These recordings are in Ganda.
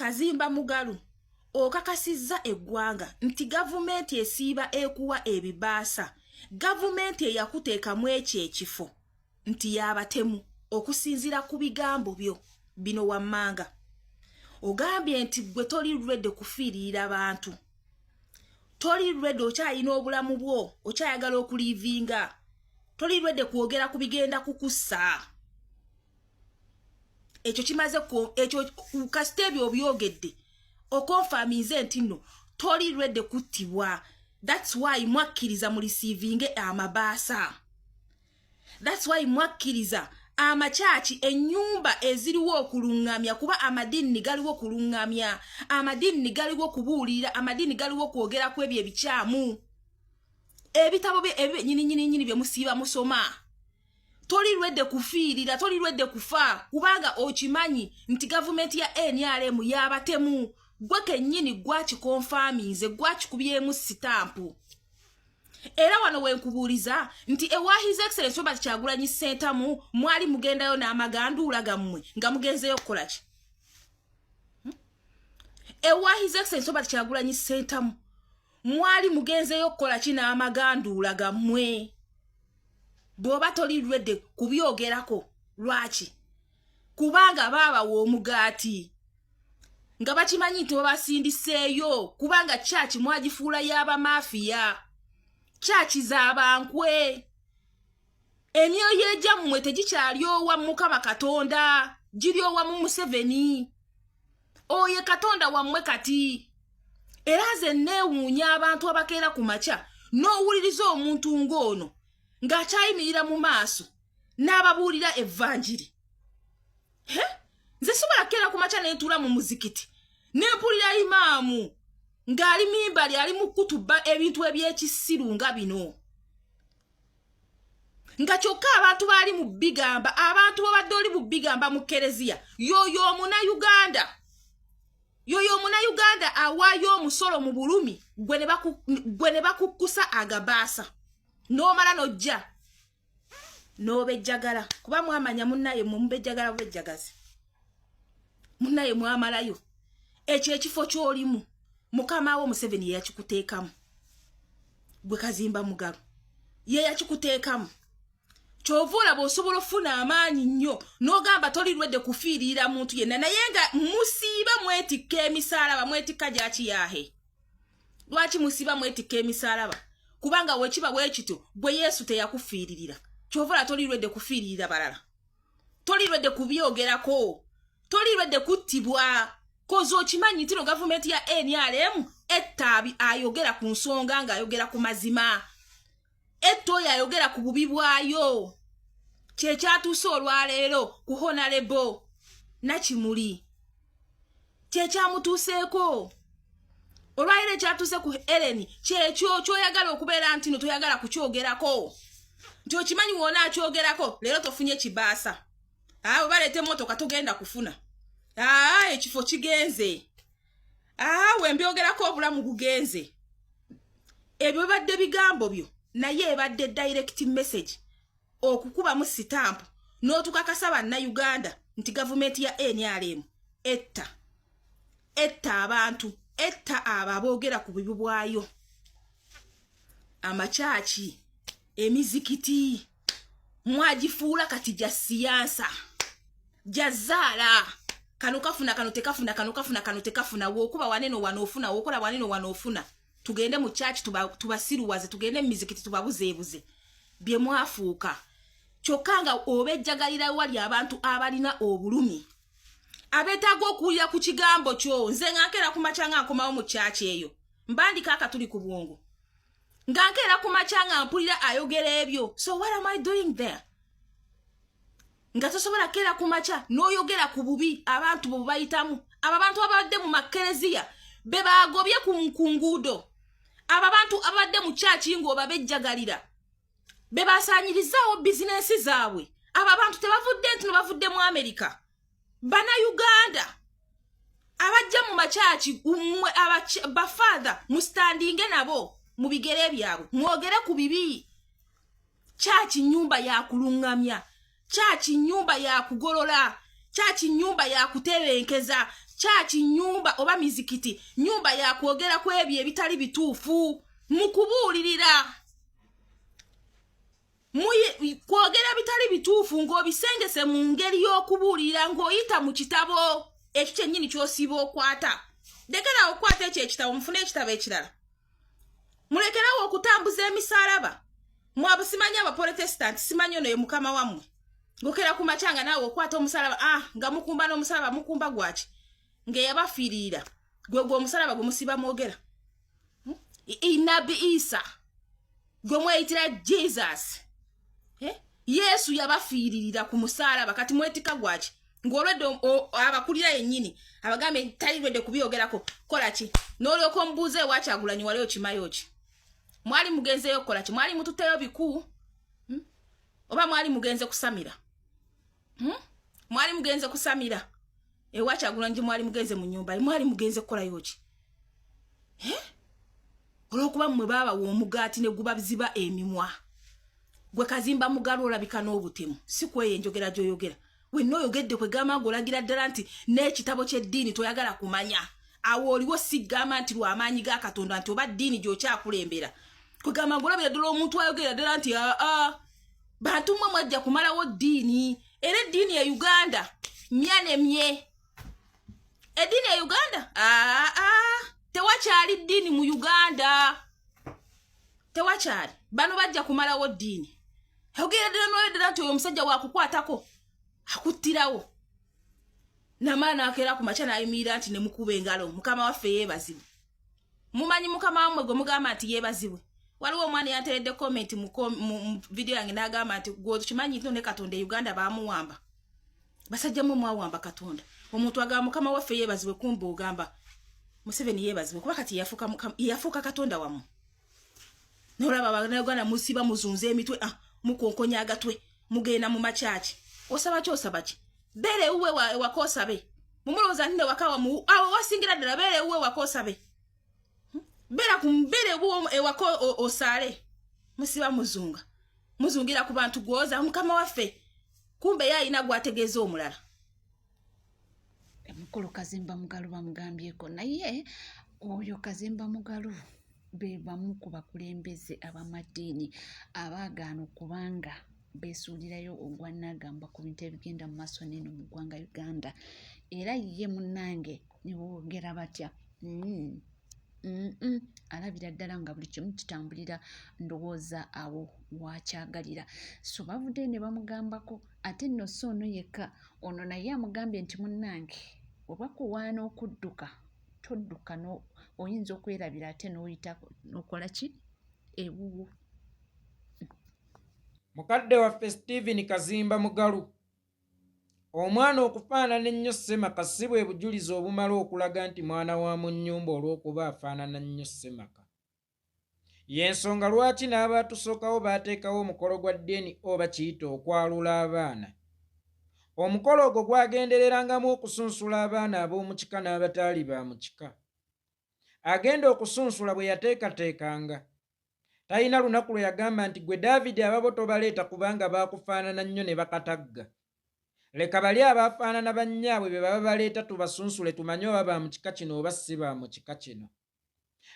Kazimba Mugalu okakasizza eggwanga nti gavumenti esiiba ekuwa ebibaasa gavumenti eyakuteekamu ekifo nti yabatemu okusinzira ku bigambo byo bino wammanga ogambye nti gwe toli ready kufiirira abantu toli ready okyayina obulamu bwo okyayagala okulivinga toli ready kwogera ku bigenda kukussa ekyo kimaze ekyo kasite ebyo byogedde okonfamize nti no toli ready kuttibwa. That's why mwakkiriza mu receiving amabaasa. That's why mwakkiriza amachachi ennyumba eziriwo okulungamya kuba amadini galiwo kulungamya amadini galiwo kubuulira amadini galiwo kwogera ku ebyo ebikyamu ebitabo bye nyini bye musiiba musoma. Toli ready kufiirira toli ready kufa kubanga okimanyi nti government ya NRM yabatemu gwe kennyini gwachi confirminze gwachi kubyemu sitampu. Era wano wenkubuuliza nti ewa His Excellency Robert Kyagulanyi Ssentamu mwali mugendayo n'amagandula gammwe nga mugenzeyo kukola ki? Ewa His Excellency Robert Kyagulanyi Ssentamu mwali mugenzeyo kukola ki n'amagandula gammwe? Bwoba toli ready kubyogerako lwaki? Kubanga baba w'omugaati nga bakimanyi nti babasindiseeyo kubanga church mwagifuula y'aba mafia church z'abankwe emyoyo egyammwe tegikyali owa Mukama Katonda giri owa mu Museveni oye Katonda wammwe kati era ze neewuunya abantu abakeera ku makya n'owuliriza omuntu ng'ono ng'akyayimirira mu maaso n'ababuulira evvanjiri nze sobola keera ku makya n'entuula mu muzikiti n'empulira imaamu ng'ali mimbali ali mu kutuba ebintu eby'ekisiru nga bino nga kyokka abantu baali mu bigamba abantu babadde oli mu bigamba mu Kereziya yoyo omuna-Uganda awaayo omusolo mu bulumi gwe ne bakukkusa agabaasa n'omala n'ojja n'obejjagala kuba mwamanya munnaye mubejjagala bubejjagazi munnaye mwamalayo ekyo ekifo ky'olimu Mukama wo Museveni ye yakikuteekamu gwe Kazimba Mugalu ye yakikuteekamu kyovula bw'osobola ofuna amaanyi nnyo n'ogamba toli ready kufiirira muntu yenna naye nga musiiba mwetikka emisaalaba mwetikka gyakiyahe lwaki musiiba mwetikka emisaalaba kubanga wekiba bwekityo bwe Yesu teyakufiiririra kyovula toli ready kufiiririra balala toli ready kubyogerako toli ready kuttibwa kozo okimanyi nti no gavumenti ya NRM ettabi ayogera ku nsonga nga ayogera ku mazima etto yayogera ku bubi bwayo kyekyatuuse olwaleero ku Honorable Nakimuli kyekyamutuuseeko olwaleero ekyatuuse ku Ellen kyekyo kyoyagala okubeera nti no toyagala kukyogerako nti okimanyi wona akyogerako leero tofunye kibaasa awo baleete emmotoka togenda kufuna ekifo kigenze wembyogerako obulamu bugenze ebyo bibadde bigambo byo naye ebadde direct message okukubamu sitampu n'otukakasa bannayuganda nti gavumenti ya NRM etta abantu etta abo aboogera ku bibi bwayo amachachi emizikiti mwagifuula kati gya siyansa jazaala kano kafuna kano tekafuna kano kafuna kano tekafuna wokuba waneno wanofuna wokola waneno wanofuna tugende mu church tubasiruwaze tugende mizikiti tubabuzeebuze bye mwafuuka kyokanga obejjagalira wali abantu abalina obulumi abetaaga okuwulira ku kigambo kyo nze ngankera ku macanga nkomawo mu church eyo mbandika akatuli ku bwongo ngankera ku macanga mpulira ayogera ebyo so what am I doing there nga tosobola kera ku macha n'oyogera ku bubi abantu bo bayitamu abantu abadde mu Makereziya be bagobye ku nguudo abantu abadde mu church ngo babejjagalira be basaanyirizawo bizinesi zaabwe abantu tebavudde nti bavudde mu America bana Uganda abajja mu machachi bafadha mustandinge nabo mu bigere byabwe mwogere ku bibi church nyumba ya kulungamya chachi nyumba ya kugolola chachi nyumba ya kuterenkeza chachi nyumba oba mizikiti nyumba ya kwogera kwebyo ebitali bituufu mukubuulirira kwogera bitali bituufu ng'obisengese mu ngeri y'okubuulirira ng'oyita mu kitabo ekyo kyennyini ky'osiiba okwata lekerawo okwata ekyo ekitabo mufune ekitabo ekirala mulekerawo okutambuza emisaalaba mwabo simanyi abaprotestant simanyi ono ye mukama wammwe ngokera ku machanga naawe okwata omusalaba nga mukumba n'omusalaba mukumba gwaki ng'eyabafiirira gwe omusalaba gwe musiba mwogera Nabi Isa gwe mweyitira Jesus Yesu yabafiiririra ku musalaba kati mwetika gwaki ng'olwedde abakulira yennyini abagambe talirwedde kubyogerako kola ki n'olyoka omubuuza ewa Kyagulanyi wali okimayo ki mwali mugenzeyo kola ki mwali mututeyo biku oba mwali mugenze kusamira mwali mugenze kusamira ewa Kyagulanyi mwali mugenze mu nyumba mwali mugenze kukolayo ki olw'okuba mmwe baaba w'omugaati ne gubaziba emimwa gwe Kazimba Mugalu olabika n'obutemu si kweyo enjogera gy'oyogera wenna oyogedde kwegamba ng'olagira ddala nti n'ekitabo ky'eddiini toyagala kumanya awo oliwo sigamba nti lw'amaanyi ga Katonda nti oba ddiini gy'okyakulembera kwegamba ng'olabira ddala omuntu ayogera ddala nti bantu mmwe mwajja kumalawo ddiini era eddiini ya Uganda myanemye eddiini ya Uganda tewakyali ddiini mu Uganda tewakyali bano bajja kumalawo ddiini ogera ddala n'oyedera nti oyo omusajja waakukwatako akuttirawo namaana akeera ku makya n'ayimirira nti ne mukuba engalo mukama waffe yeebazibwe mumanyi mukama wammwe gwe mugamba nti yeebazibwe waliwo omwana yanteredde comment mu video yange n'agamba nti gwe kimanyi nti ne Katonda e Uganda baamuwamba basajja mwe mwawamba Katonda omuntu agamba mukama waffe yeebazibwe kumbe ogamba Museveni yeebazibwe kuba kati yafuuka Katonda wammwe n'olaba Abaganda musiba muzunze emitwe mukonkonya agatwe mugenda mu makyaki osaba ki osaba ki bere uwe wakosabe mumulowooza nti ne wakawa mu awo wasingira ddala bere uwe wakosabe bera kumbere uwe ewako osale musiba muzungira ku bantu gwoza mukama waffe kumbe yayina gwategeeza omulala Mukulu Kazimba Mugalu bamugambyeko naye oyo Kazimba Mugalu be bamu ku bakulembeze ab'amaddiini abaagaana okubanga beesuulirayo ogwannagamba ku bintu ebigenda mu maaso n'eno mu ggwanga Uganda era ye munnange ne boogera batya alabira ddala nga buli kimu kitambulira ndowooza abo wakyagalira so bavudde ne bamugambako ate nno so ono yekka ono naye amugambye nti munnange oba kuwaana okudduka todduka oyinza okwerabira ate n'oyita n'okola ki ewuwo mukadde waffe Stephen Kazimba Mugalu omwana okufaanana ennyo Ssemaka si bwe bujulizi obumala okulaga nti mwana wa mu nnyumba olw'okuba afaanana nnyo Ssemaka y'ensonga lwaki n'abaatusookawo baateekawo omukolo gwa DNA bakiyita okwalula abaana omukolo ogwo gwagendererangamu okusunsula abaana ab'omu kika n'abataali ba mu kika agenda okusunsula bwe yateekateekanga talina lunaku lwe yagamba nti gwe David ababo tobaleeta kubanga baakufaanana nnyo ne bakatagga leka bali abaafaanana bannyaabwe be baba baleeta tubasunsule tumanye oba ba mu kika kino oba si ba mu kika kino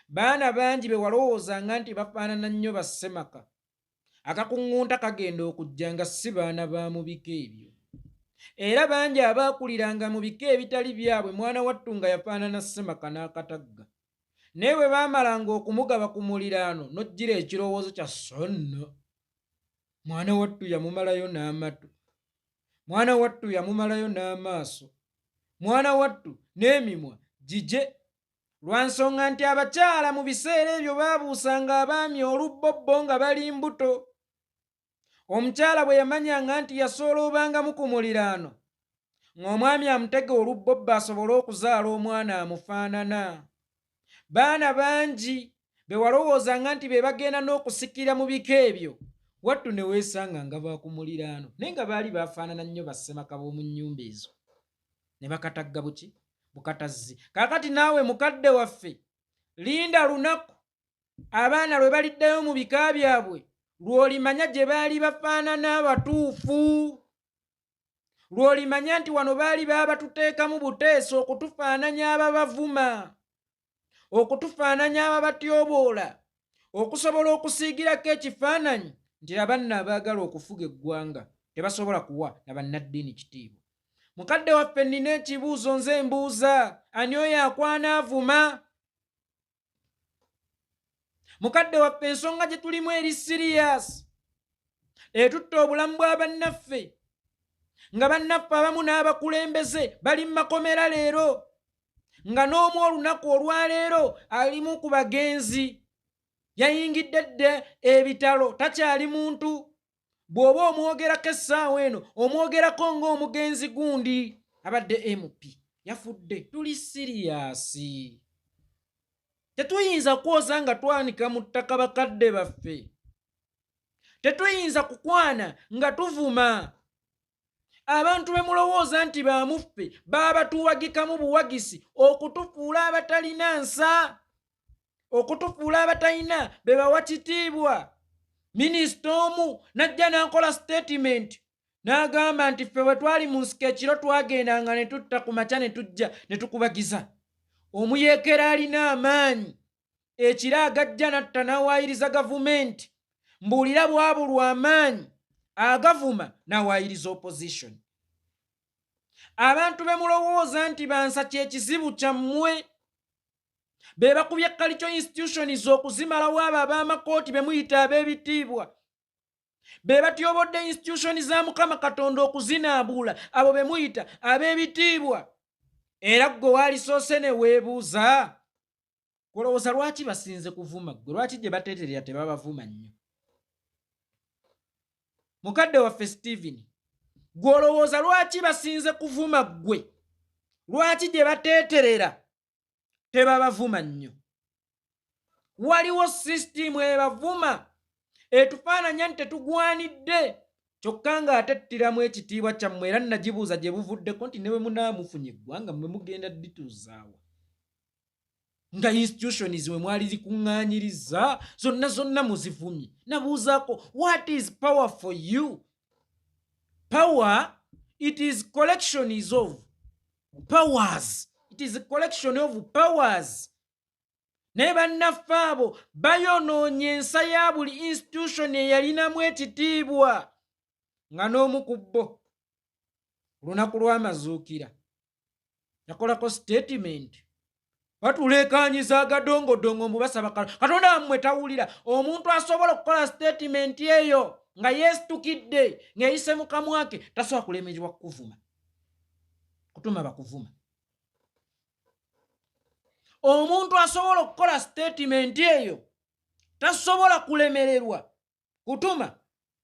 baana bangi be walowoozanga nti bafaanana nnyo ba Ssemaka akakuŋŋunta kagenda okujja nga si baana ba mu bika ebyo era bangi abaakuliranga mu bika ebitali byabwe mwana wattu nga yafaanana Ssemaka n'akatagga naye bwe baamalanga okumugaba ku muliraano n'ojjira ekirowoozo kya sonno mwana wattu yamumalayo n'amatu mwana wattu yamumalayo n'amaaso mwana wattu n'emimwa gije lwa nsonga nti abakyala mu biseera ebyo baabuusanga abaami olubbobbo nga bali mbuto omukyala bwe yamanyanga nti yasooloobangamu ku muliraano ng'omwami amutega olubbobbo asobole okuzaala omwana amufaanana baana bangi be walowoozanga nti be bagenda n'okusikira mu bika ebyo wattu ne weesanga nga baakumuliraano naye nga baali baafaanana nnyo Bassemaka b'omu nnyumba ezo ne bakatagga buki bukatazzi kaakati naawe mukadde waffe linda lunaku abaana lwe baliddayo mu bika byabwe lw'olimanya gye baali bafaanana abatuufu lw'olimanya nti wano baali batuteekamu buteeso okutufaananya ababavuma, okutufaananya ababatyoboola, okusobola okusiigirako ekifaananyi nti abanna abaagala okufuga eggwanga tebasobola kuwa na bannaddiini kitiibwa. Mukadde waffe nnina ekibuuzo nze mbuuza, ani oyo akwana avuma? Mukadde waffe ensonga gye tulimu eri siriyasi, etutta obulamu bwa bannaffe, nga bannaffe abamu n'abakulembeze bali mu makomera leero, nga n'omu olunaku olwaleero alimu ku bagenzi, yayingidde dde ebitalo, takyali muntu. Bw'oba omwogerako essaawa eno omwogerako ng'omugenzi gundi abadde MP yafudde. Tuli siriyasi, tetuyinza kwoza nga twanika mu ttaka bakadde baffe, tetuyinza kukwana nga tuvuma. Abantu be mulowooza nti bamuffe baabatuwagikamu buwagisi okutufuula abatalina nsa, okutufuula abatalina be bawa kitiibwa. Minisita omu n'ajja n'akola statement n'agamba nti ffe bwe twali mu nsiko ekiro twagendanga ne tutta ku makya ne tujja ne tukubagiza. Omuyeekera alina amaanyi ekiro agajja n'atta n'awaayiriza gavumenti, mbuulira bwabulwa amaanyi agavuma n'awaayiriza opposition. Abantu be mulowooza nti bansa kyekizibu kyammwe, be bakubye culture institutions okuzimalawo abo ab'amakooti be muyita ab'ebitiibwa, be batyobodde institutions za Mukama Katonda okuzinaabula abo be muyita ab'ebitiibwa. Era ggwe waalisoose ne weebuuza, olowooza lwaki basinze kuvuma ggwe? Lwaki gye bateeterera tebabavuma nnyo? Mukadde waffe Stephen, ggwe olowooza lwaki basinze kuvuma ggwe? Lwaki gye bateeterera tebabavuma nnyo? Waliwo sisitimu ebavuma etufaananya nti tetugwanidde, kyokka ng'ate ttiramu ekitiibwa kyammwe. Era nagibuuza gye buvuddeko nti ne bwe munaamufunye eggwanga mmwe mugenda dituuzaawa, nga institutions mwe mwali zikuŋŋaanyiriza zonna muzivumye. Nabuuzaako, what is power for you? Power, it is collections of powers. It is a collection of powers. Ne bannaffe abo bayonoonye ensa ya buli institution eyalinamu ekitiibwa. Nga n'omu ku bo olunaku lw'amazuukira yakolako statement, batuleekaanyiza agadongodongo mbu basaba Katonda wammwe tawulira. Omuntu asobola okukola statement eyo nga yeesitukidde ng'eyise mu kamwa ke tasobola kulemererwa kukuvuma, kutuma bakuvuma. Omuntu asobola okukola statement eyo tasobola kulemererwa kutuma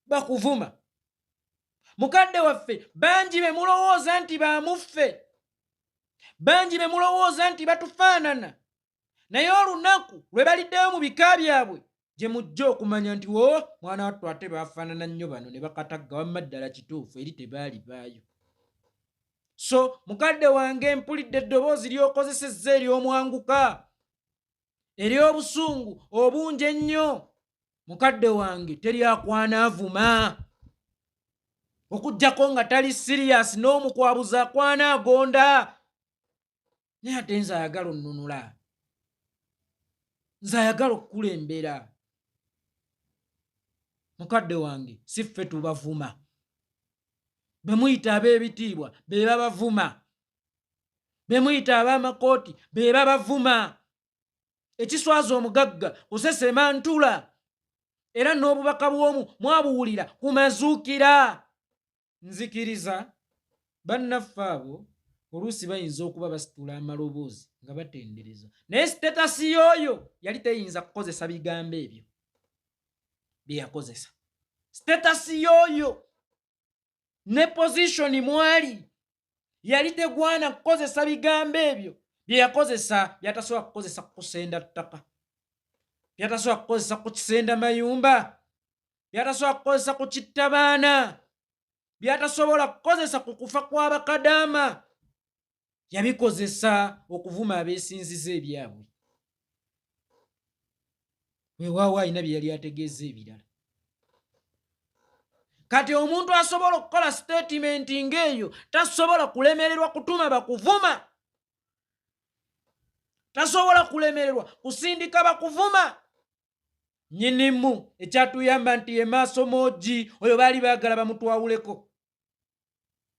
bakuvuma. Mukadde waffe bangi be mulowooza nti bamuffe, bangi be mulowooza nti batufaanana, naye olunaku lwe baliddeyo mu bika byabwe gye mujja okumanya nti mwana wattu ate baafaanana nnyo bano ne bakatagga, wamma ddala kituufu eri tebaali baayo. So mukadde wange, mpulidde eddoboozi ly'okozesezza ery'omwanguka, ery'obusungu obungi ennyo. Mukadde wange, teryakwana avuma, okuggyako nga tali siriyasi n'omukwabuza akwana agonda. Naye ate nze ayagala onnunula, nze ayagala okukulembera. Mukadde wange, si ffe tubavuma, be muyita ab'ebitiibwa be babavuma, be muyita ab'amakooti be babavuma. Ekiswaza omugagga kusesema ntula, era n'obubaka bw'omu mwabuwulira ku mazuukira. Nzikiriza bannaffe abo oluusi bayinza okuba basitula amaloboozi nga batendereza, naye sitetasi y'oyo yali teyinza kukozesa bigambo ebyo bye yakozesa. Sitetasi y'oyo ne pozishoni mwali yali tegwana kukozesa bigambo ebyo bye yakozesa. Byatasobola kukozesa kusenda ttaka, byatasobola kukozesa ku kisenda mayumba, byatasobola kukozesa ku kitta baana, byatasobola kukozesa ku kufa kw'abakadaama. Yabikozesa okuvuma abeesinziza ebyabwe. Weewaawo alina bye yali ategeeza ebirala. kati omuntu asobola okukola statement ng'eyo tasobola kulemererwa kutuma bakuvuma, tasobola kulemererwa kusindika bakuvuma. Nyinimu ekyatuyamba nti ye maaso moogi oyo baali baagala bamutwawuleko.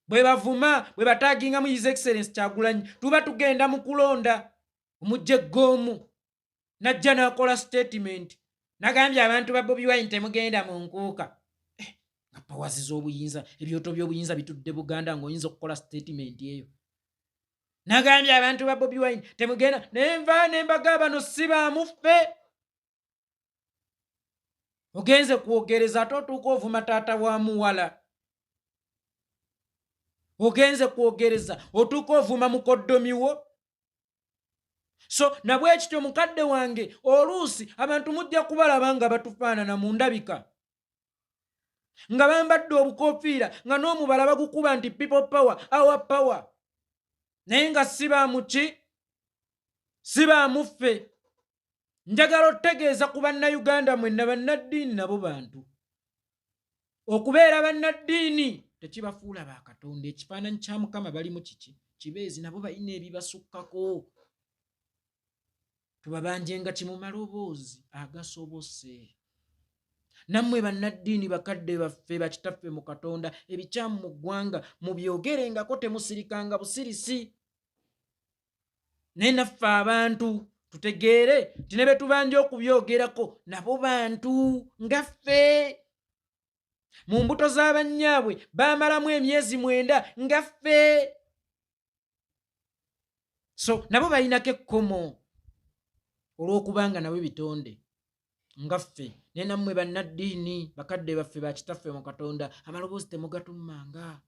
Bwe bavuma bwe bataagingamu His Excellency Kyagulanyi tuba tugenda mu kulonda omujjeggoomu. Najja n'akola statement nagambye abantu ba Bobi Wine temugenda mu nkuuka. Nga pawazi z'obuyinza ebyoto by'obuyinza bitudde Buganda ng'oyinza okukola statement eyo. Nagambye abantu ba Bobi Wine temugenda, nenva nembaga bano si bamuffe. Ogenze kwogereza ate otuuka ovuma taata wa muwala. Ogenze kwogereza otuuka ovuma mukoddomiwo. So nabwe ekityo mukadde wange oluusi abantu mujja kubalaba nga batufaanana mu ndabika, nga bambadde obukoofiira nga n'omubala bagukuba nti people power, our power, naye nga si baamuki, si baamuffe. Njagala otegeeza ku bannayuganda mwenna bannaddiini nabo bantu. Okubeera bannaddiini tekibafuula ba Katonda. Ekifaananyi kya Mukama balimu kiki? Kibeezi nabo balina ebibasukkako. Tubabanjenga ki mu maloboozi agasobose. Nammwe bannaddiini bakadde baffe bakitaffe mu Katonda ebikyamu mu ggwanga mubyogerengako temusirikanga busirisi. Naye naffe abantu tutegeere nti ne be tubanja okubyogerako nabo bantu ngaffe. Mu mbuto z'abannyaabwe baamalamu emyezi 9 ngaffe. So nabo balinako ekkomo olw'okubanga nabo bitonde ngaffe. Naye nammwe bannaddiini bakadde baffe bakitaffe mu Katonda amaloboozi temugatummanga.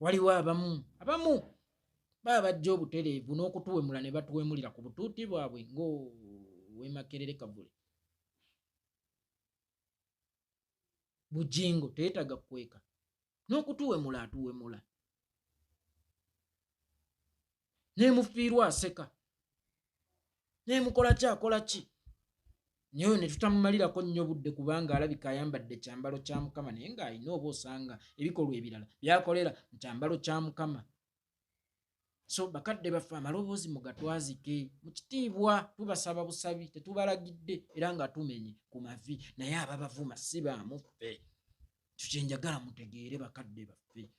Waliwo abamu baba bajja obutereevu n'okutuwemula ne batuwemulira ku butuuti bwabwe ng'ow'Emakerere Kavule. Bujingo teetaga kweka n'okutuwemula atuwemula. Nemufiirwa aseka, nemukola ki akola ki. Naye ne tutamumalirako nnyo budde kubanga alabika ayambadde kyambalo kya Mukama naye ng'alina oba osanga ebikolwa ebirala byakolera mu kyambalo kya Mukama. So bakadde baffe amaloboozi mugatwazike mu kitiibwa. Tubasaba busabi, tetubalagidde era nga tumenye ku mavi, naye ababavuma si baamuffe. Tukyenjagala mutegeere bakadde baffe.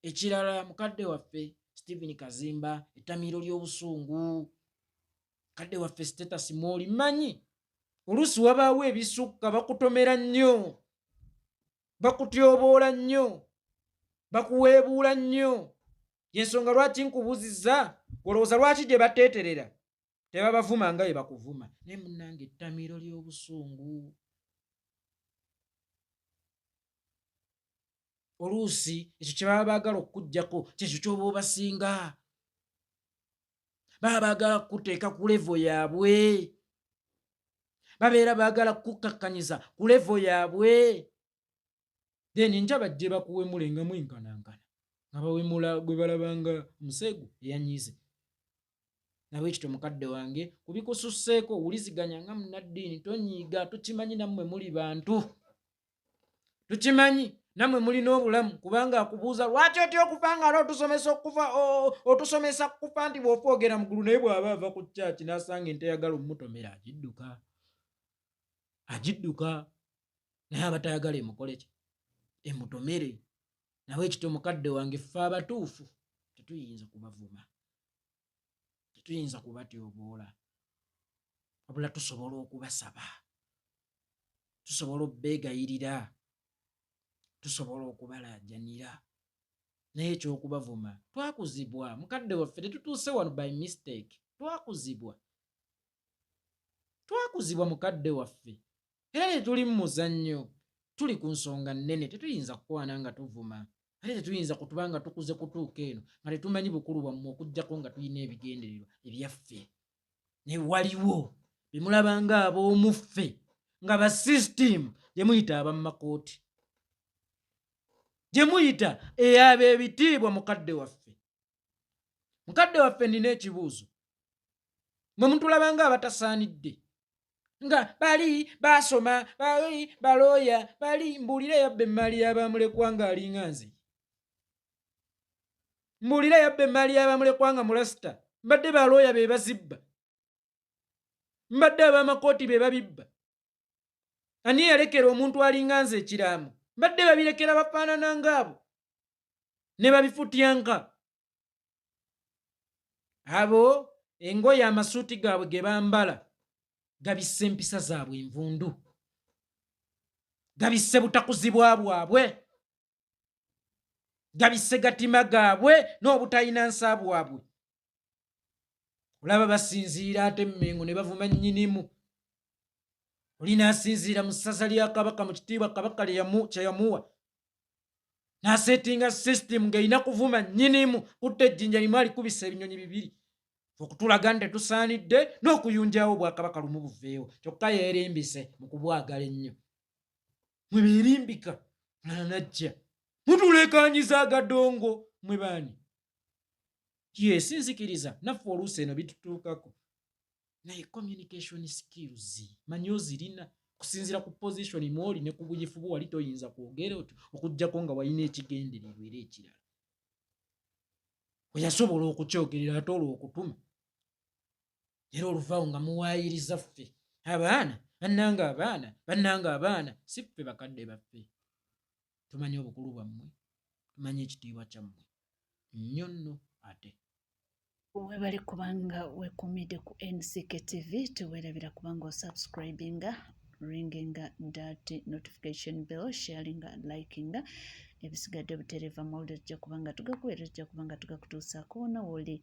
Ekirala mukadde waffe Stephen Kazimba ettamiiro ly'obusungu. Mukadde waffe status mwoli manyi oluusi wabaawo ebisukka bakutomera nnyo, bakutyoboola nnyo, bakuweebuula nnyo. Yensonga lwaki nkubuuzizza olowooza lwaki gye bateeterera tebabavuma nga bye bakuvuma. Naye munnange ettamiiro ly'obusungu oluusi ekyo kye baba baagala okukuggyako kyekyo ky'oba obasinga. Baba baagala kukuteeka ku levo yaabwe, babeera baagala kukukakkanyiza ku levo yaabwe. Then nja bajje bakuwemule nga mwenkanankana nga bawemula gwe balabanga musegu eyanyize. Nabwe ekityo mukadde wange kubikususseeko owuliziganya nga munnaddiini tonyiiga. Tukimanyi nammwe muli bantu, tukimanyi nammwe mulina obulamu kubanga akubuuza lwaki otya okufa nga otusomesa okufa, otusomesa kufa nti bw'ofa ogera mu ggulu. Naye bw'aba ava ku kyaki n'asanga ente yagala omutomera agidduka. Naye abatayagala emukole ki? Emutomere. Nawe ekityo mukadde wange ffe abatuufu tetuyinza kubavuma, tetuyinza kubatyoboola, wabula tusobola okubasaba, tusobola obbeegayirira, tusobola okubalaajanira. Naye ekyokubavuma twakuzibwa. Mukadde waffe tetutuuse wano by mistake, twakuzibwa mukadde waffe. Era tetuli mu muzannyo, tuli ku nsonga nnene. Tetuyinza kukwana nga tuvuma, ate tetuyinza kutuba nga tukuze kutuuka eno nga tetumanyi bukulu bwammwe okuggyako nga tulina ebigendererwa ebyaffe. Naye waliwo bemulabanga ab'omuffe nga ba sisitimu gye muyita abammakooti, gye muyita ab'ebitiibwa. Mukadde waffe nina ekibuuzo. Mwe mutulabanga abatasaanidde nga bali basoma bali baloya bali mbuulira yabba emmali y'abamulekwa ng'alinga nze mbuulira yabba emmali y'abamulekwa nga mulasita mbadde balooya be bazibba mbadde ab'amakooti be babibba ani yalekera omuntu alinga nze ekiraamo mbadde babirekera bafaanana ng'abo ne babifutyanka abo engoye amasuuti gaabwe ge bambala gabisse empisa zaabwe envundu gabisse butakuzibwa bwabwe gabisse gatima gaabwe n'obutalina nsa bwabwe olaba basinziira ate emmengo ne bavuma nnyinimu olina asinziira mu ssaza lya kabaka mu kitiibwa kabaka kye yamuwa n'aseetinga sisitemu ng'erina kuvuma nnyinimu kutta ejjinja limu alikubisa ebinyonyi bibiri okutulaga nti tetusaanidde n'okuyunjawo obwakabaka lumu buveewo kyokka yeerimbise mu kubwagala ennyo mwe beerimbika mulala najja mutulekanyiza agadongo mwe baani yesinzikiriza naffe oluusi eno bitutuukako naye communication skills manyi ozirina kusinziira ku position mwoli ne ku buyifu bwe wali toyinza kwogera otyo okuggyako nga walina ekigendererwa era ekirala weyasobola okukyogerera ate olw'okutuma era oluvaawo nga muwaayiriza ffe abaana bannanga abaana si ffe bakadde baffe tumanyi obukulu bwammwe tumanyi ekitiibwa kyammwe nnyo nno ate webali kubanga wekumidde ku NCK TV teweerabira kubanga osubscribinga ringinga that notification bell sharinga likinga ebisigadde butereeva mawulire tujja kubanga tugakuweera tujja kubanga tugakutuusaako wona woli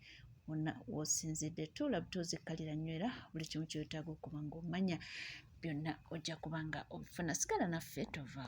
wonna wosinzidde tuula butuuzikalira nywera buli kimu kyetaaga okuba nga omanya byonna ojja kubanga obifuna sigala naffe tova